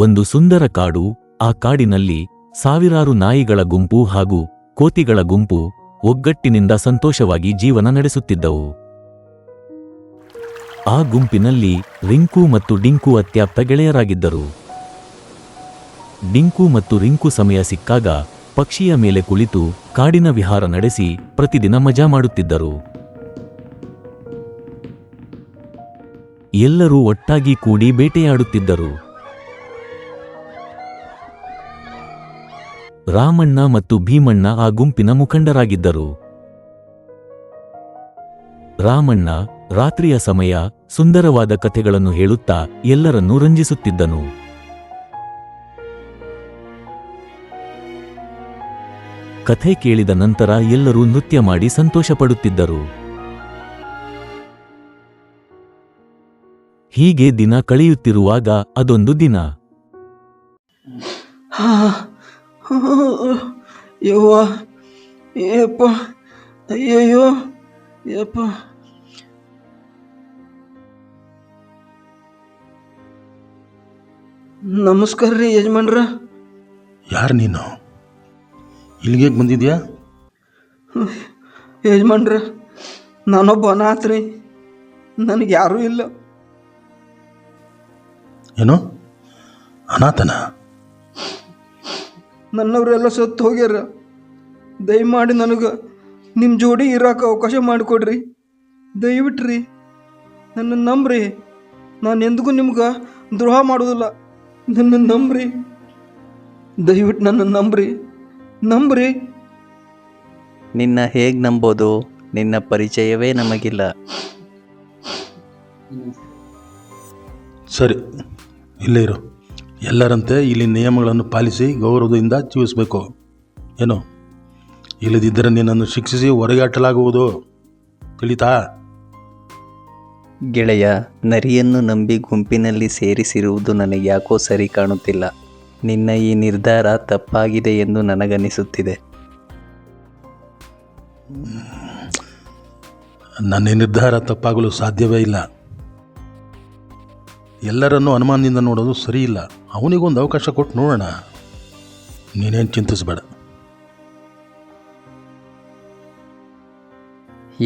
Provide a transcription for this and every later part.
ಒಂದು ಸುಂದರ ಕಾಡು. ಆ ಕಾಡಿನಲ್ಲಿ ಸಾವಿರಾರು ನಾಯಿಗಳ ಗುಂಪು ಹಾಗೂ ಕೋತಿಗಳ ಗುಂಪು ಒಗ್ಗಟ್ಟಿನಿಂದ ಸಂತೋಷವಾಗಿ ಜೀವನ ನಡೆಸುತ್ತಿದ್ದವು. ಆ ಗುಂಪಿನಲ್ಲಿ ರಿಂಕು ಮತ್ತು ಡಿಂಕು ಅತ್ಯಾಪ್ತ ಗೆಳೆಯರಾಗಿದ್ದರು. ಡಿಂಕು ಮತ್ತು ರಿಂಕು ಸಮಯ ಸಿಕ್ಕಾಗ ಪಕ್ಷಿಯ ಮೇಲೆ ಕುಳಿತು ಕಾಡಿನ ವಿಹಾರ ನಡೆಸಿ ಪ್ರತಿದಿನ ಮಜಾ ಮಾಡುತ್ತಿದ್ದರು. ಎಲ್ಲರೂ ಒಟ್ಟಾಗಿ ಕೂಡಿ ಬೇಟೆಯಾಡುತ್ತಿದ್ದರು. ರಾಮಣ್ಣ ಮತ್ತು ಭೀಮಣ್ಣ ಆ ಗುಂಪಿನ ಮುಖಂಡರಾಗಿದ್ದರು. ರಾಮಣ್ಣ ರಾತ್ರಿಯ ಸಮಯ ಸುಂದರವಾದ ಕಥೆಗಳನ್ನು ಹೇಳುತ್ತಾ ಎಲ್ಲರನ್ನೂ ರಂಜಿಸುತ್ತಿದ್ದನು. ಕಥೆ ಕೇಳಿದ ನಂತರ ಎಲ್ಲರೂ ನೃತ್ಯ ಮಾಡಿ ಸಂತೋಷಪಡುತ್ತಿದ್ದರು. ಹೀಗೆ ದಿನ ಕಳೆಯುತ್ತಿರುವಾಗ ಅದೊಂದು ದಿನ. ಯವ್ವ, ಏಪ್ಪ, ಅಯ್ಯಯ್ಯೋ, ಯಪ್ಪ. ನಮಸ್ಕಾರ ರೀ ಯಜಮಾನ್ರ. ಯಾರು ನೀನು? ಇಲ್ಲಿಗೆ ಬಂದಿದ್ಯಾ? ಯಜಮಾನ್ರ, ನಾನೊಬ್ಬ ಅನಾಥ ರೀ. ನನಗೆ ಯಾರೂ ಇಲ್ಲ. ಏನು ಅನಾಥನ? ನನ್ನವರೆಲ್ಲ ಸತ್ತು ಹೋಗ್ಯಾರ. ದಯಮಾಡಿ ನನಗೆ ನಿಮ್ಮ ಜೋಡಿ ಇರೋಕೆ ಅವಕಾಶ ಮಾಡಿಕೊಡ್ರಿ. ದಯವಿಟ್ರಿ ನನ್ನ ನಂಬ್ರಿ. ನಾನು ಎಂದಿಗೂ ನಿಮ್ಗೆ ದ್ರೋಹ ಮಾಡೋದಿಲ್ಲ. ನನ್ನ ನಂಬ್ರಿ, ದಯವಿಟ್ಟು ನನ್ನ ನಂಬ್ರಿ. ನಿನ್ನ ಹೇಗೆ ನಂಬೋದು? ನಿನ್ನ ಪರಿಚಯವೇ ನಮಗಿಲ್ಲ. ಸರಿ, ಇಲ್ಲೇ ಇರು. ಎಲ್ಲರಂತೆ ಇಲ್ಲಿ ನಿಯಮಗಳನ್ನು ಪಾಲಿಸಿ ಗೌರವದಿಂದ ಜೀವಿಸಬೇಕು. ಏನು, ಇಲ್ಲದಿದ್ದರೆ ನಿನ್ನನ್ನು ಶಿಕ್ಷಿಸಿ ಹೊರಗೆ ಹಾಕಲಾಗುವುದು. ತಿಳಿತಾ? ಗೆಳೆಯ, ನರಿಯನ್ನು ನಂಬಿ ಗುಂಪಿನಲ್ಲಿ ಸೇರಿಸಿರುವುದು ನನಗೆ ಯಾಕೋ ಸರಿ ಕಾಣುತ್ತಿಲ್ಲ. ನಿನ್ನ ಈ ನಿರ್ಧಾರ ತಪ್ಪಾಗಿದೆ ಎಂದು ನನಗನಿಸುತ್ತಿದೆ. ನನ್ನ ನಿರ್ಧಾರ ತಪ್ಪಾಗಲು ಸಾಧ್ಯವೇ ಇಲ್ಲ. ಎಲ್ಲರನ್ನೂ ಅನುಮಾನದಿಂದ ನೋಡೋದು ಸರಿ ಇಲ್ಲ. ಅವನಿಗೊಂದು ಅವಕಾಶ ಕೊಟ್ಟು ನೋಡೋಣ. ನೀನೇನು ಚಿಂತಿಸಬೇಡ.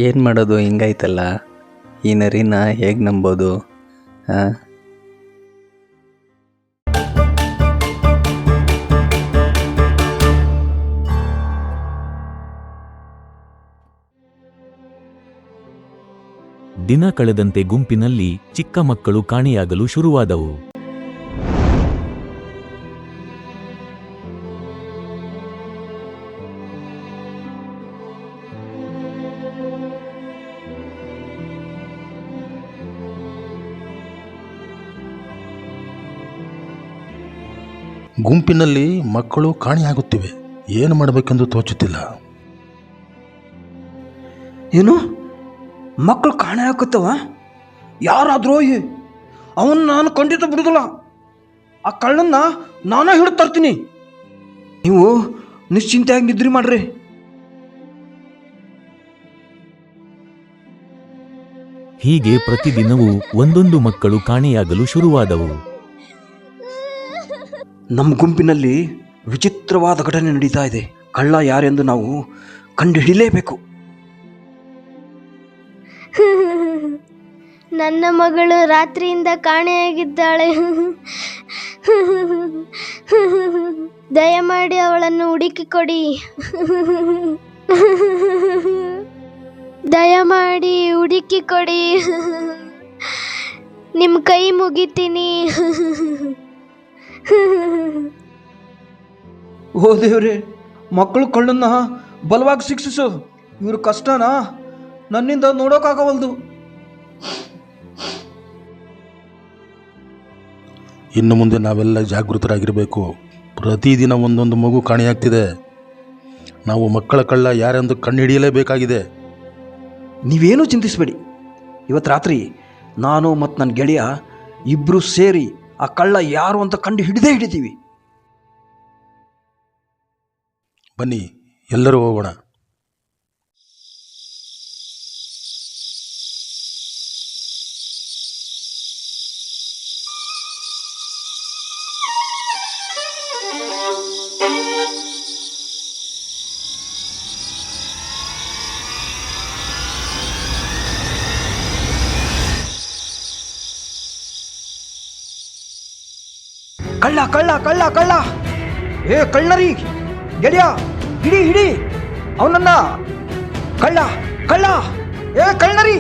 ಏನು ಮಾಡೋದು? ಹಿಂಗಾಯ್ತಲ್ಲ, ಈ ನರಿನ ಹೇಗೆ ನಂಬೋದು? ಹಾಂ, ದಿನ ಕಳೆದಂತೆ ಗುಂಪಿನಲ್ಲಿ ಚಿಕ್ಕ ಮಕ್ಕಳು ಕಾಣೆಯಾಗಲು ಶುರುವಾದವು. ಗುಂಪಿನಲ್ಲಿ ಮಕ್ಕಳು ಕಾಣೆಯಾಗುತ್ತಿವೆ. ಏನು ಮಾಡಬೇಕೆಂದು ತೋಚುತ್ತಿಲ್ಲ. ಏನು, ಮಕ್ಕಳು ಕಾಣೆ ಹಾಕತ್ತವ? ಯಾರಾದ್ರೂ ಅವನ್ನ ನಾನು ಖಂಡಿತ ಬಿಡುದಿಲ್ಲ. ಆ ಕಳ್ಳನ್ನ ನಾನೇ ಹಿಡಿದು ತರ್ತೀನಿ. ನೀವು ನಿಶ್ಚಿಂತೆಯಾಗಿ ನಿದ್ರೆ ಮಾಡ್ರಿ. ಹೀಗೆ ಪ್ರತಿದಿನವೂ ಒಂದೊಂದು ಮಕ್ಕಳು ಕಾಣೆಯಾಗಲು ಶುರುವಾದವು. ನಮ್ಮ ಗುಂಪಿನಲ್ಲಿ ವಿಚಿತ್ರವಾದ ಘಟನೆ ನಡೀತಾ ಇದೆ. ಕಳ್ಳ ಯಾರೆಂದು ನಾವು ಕಂಡುಹಿಡಿಯಲೇಬೇಕು. ನನ್ನ ಮಗಳು ರಾತ್ರಿಯಿಂದ ಕಾಣೆಯಾಗಿದ್ದಾಳೆ. ದಯಮಾಡಿ ಅವಳನ್ನು ಹುಡುಕಿ ಕೊಡಿ. ದಯಮಾಡಿ ಹುಡುಕಿ ಕೊಡಿ. ನಿಮ್ಮ ಕೈ ಮುಗಿತೀನಿ. ಓ ದೇವ್ರೆ, ಮಕ್ಕಳು ಕಳ್ಳನ್ನ ಬಲವಾಗಿ ಶಿಕ್ಷಿಸು. ಇವ್ರ ಕಷ್ಟನಾ ನನ್ನಿಂದ ನೋಡೋಕ್ಕಾಗವಲ್ದು. ಇನ್ನು ಮುಂದೆ ನಾವೆಲ್ಲ ಜಾಗೃತರಾಗಿರಬೇಕು. ಪ್ರತಿದಿನ ಒಂದೊಂದು ಮಗು ಕಾಣೆಯಾಗ್ತಿದೆ. ನಾವು ಮಕ್ಕಳ ಕಳ್ಳ ಯಾರೆಂದು ಕಂಡುಹಿಡಿಯಲೇಬೇಕಾಗಿದೆ. ನೀವೇನೂ ಚಿಂತಿಸಬೇಡಿ. ಇವತ್ತು ರಾತ್ರಿ ನಾನು ಮತ್ತು ನನ್ನ ಗೆಳೆಯ ಇಬ್ಬರು ಸೇರಿ ಆ ಕಳ್ಳ ಯಾರು ಅಂತ ಕಂಡು ಹಿಡಿತೀವಿ. ಬನ್ನಿ, ಎಲ್ಲರೂ ಹೋಗೋಣ. ಕಳ್ಳ ಕಳ್ಳ ಕಳ್ಳ ಕಳ್ಳ ಏ ಕಳ್ಳನರಿ ಗೆಳೆಯ ಹಿಡಿ ಹಿಡಿ ಅವನನ್ನ ಕಳ್ಳ ಕಳ್ಳ ಏ ಕಳ್ಳನರಿ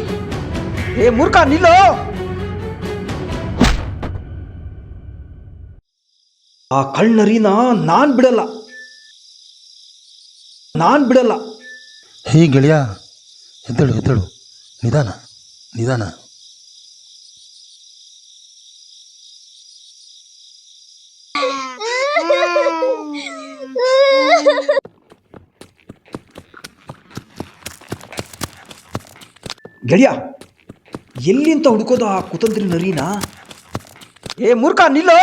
ಏ ಮೂರ್ಖ ನಿಲ್ಲೋ ಆ ಕಳ್ಳನರಿನ ನಾನ್ ಬಿಡಲ್ಲ ಹೇ ಗೆಳೆಯ, ಎದ್ದೇಳು ಎದ್ದೇಳು, ನಿಧಾನ ನಿಧಾನ. ಗೆಳೆಯ ಎಲ್ಲಿಂತ ಹುಡುಕೋದು ಆ ಕುತಂತ್ರಿ ನರಿನ? ಏ ಮೂರ್ಖ ನಿಲ್ಲೋ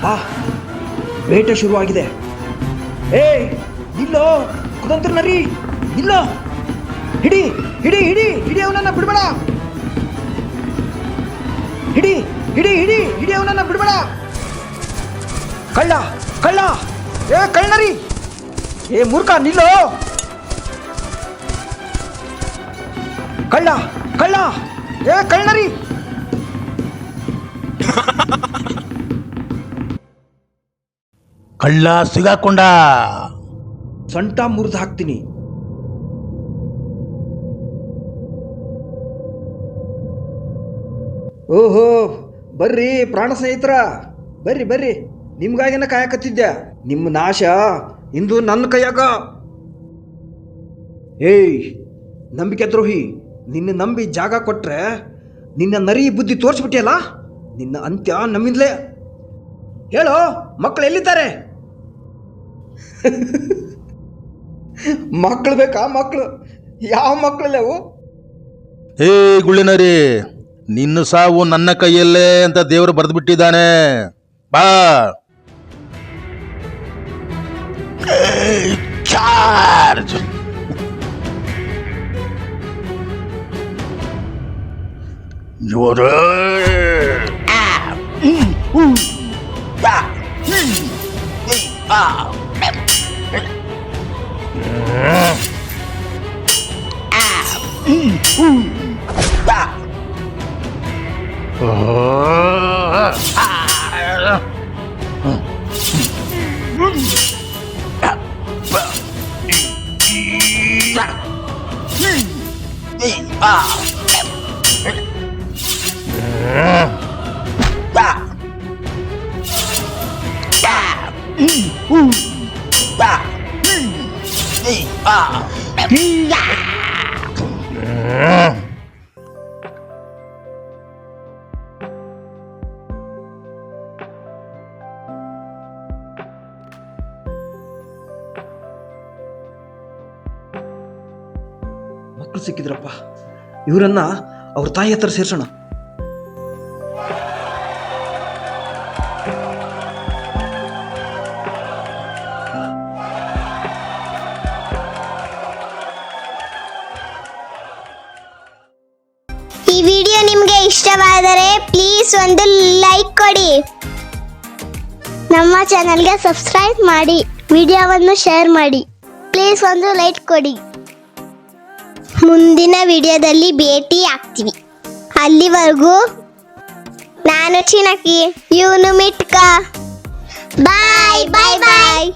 ಬಾ, ಬೇಟೆ ಶುರುವಾಗಿದೆ. ಏ ನಿಲ್ಲೋ ಕುತಂತ್ರ ನರಿ, ನಿಲ್ಲೋ, ಹಿಡಿ ಹಿಡಿ ಹಿಡಿ ಹಿಡಿ ಅವನನ್ನ ಬಿಡಬೇಡ, ಹಿಡಿ ಹಿಡಿ ಹಿಡಿ ಹಿಡಿ ಅವನನ್ನ ಬಿಡಬೇಡ. ಕಳ್ಳ ಕಳ್ಳ ಏ ಕಳ್ಳನರಿ, ಏ ಮೂರ್ಖ ನಿಲ್ಲೋ, ಕಳ್ಳ ಕಳ್ಳ ಏ ಕಳ್ಳನರಿ. ಕಳ್ಳ ಸಿಗಾಕೊಂಡ. ಸೊಂಟ ಮುರಿದು ಹಾಕ್ತೀನಿ. ಓಹೋ ಬರ್ರಿ ಪ್ರಾಣ ಸ್ನೇಹಿತರ, ಬರ್ರಿ ಬರ್ರಿ, ನಿಮ್ಗಾಗಿನ ಕಾಯಕತ್ತಿದ್ದೆ. ನಿಮ್ಮ ನಾಶ ಇಂದು ನನ್ನ ಕೈಯಾಗ. ಏಯ್ ನಂಬಿಕೆ ದ್ರೋಹಿ, ನಿನ್ನ ನಂಬಿ ಜಾಗ ಕೊಟ್ರೆ ನಿನ್ನ ನರಿ ಬುದ್ಧಿ ತೋರಿಸ್ಬಿಟ್ಟಿಯಲ್ಲ, ನಿನ್ನ ಅಂತ್ಯ ನಮ್ಮಿಂದಲೇ. ಹೇಳೋ ಮಕ್ಕಳು ಎಲ್ಲಿದ್ದಾರೆ? ಮಕ್ಕಳು ಬೇಕಾ? ಮಕ್ಕಳು ಯಾವ ಮಕ್ಕಳಲ್ಲವು? ಹೇ ಗುಳ್ಳಿನರಿ, ನಿನ್ನ ಸಾವು ನನ್ನ ಕೈಯಲ್ಲೇ ಅಂತ ದೇವರು ಬರೆದು ಬಿಟ್ಟಿದ್ದಾನೆ. ಬಾ. ಚಾರ್ಜ್. ಜೋರು. ಮಕ್ಕಳು ಸಿಕ್ಕಿದ್ರಪ್ಪ, ಇವರನ್ನ ಅವ್ರ ತಾಯಿ ಹತ್ರ ಸೇರ್ಸೋಣ. ಈ ವಿಡಿಯೋ ನಿಮಗೆ ಇಷ್ಟವಾದರೆ ಪ್ಲೀಸ್ ಒಂದು ಲೈಕ್ ಕೊಡಿ, ನಮ್ಮ ಚಾನಲ್ಗೆ ಸಬ್ಸ್ಕ್ರೈಬ್ ಮಾಡಿ, ವಿಡಿಯೋವನ್ನು ಶೇರ್ ಮಾಡಿ, ಪ್ಲೀಸ್ ಒಂದು ಲೈಕ್ ಕೊಡಿ. ಮುಂದಿನ ವಿಡಿಯೋದಲ್ಲಿ ಭೇಟಿ ಆಗ್ತೀವಿ. ಅಲ್ಲಿವರೆಗೂ ನಾನು ಚಿನಕಿ, ಇವನು ಮಿಟ್ಕ. ಬಾಯ್ ಬಾಯ್ ಬಾಯ್.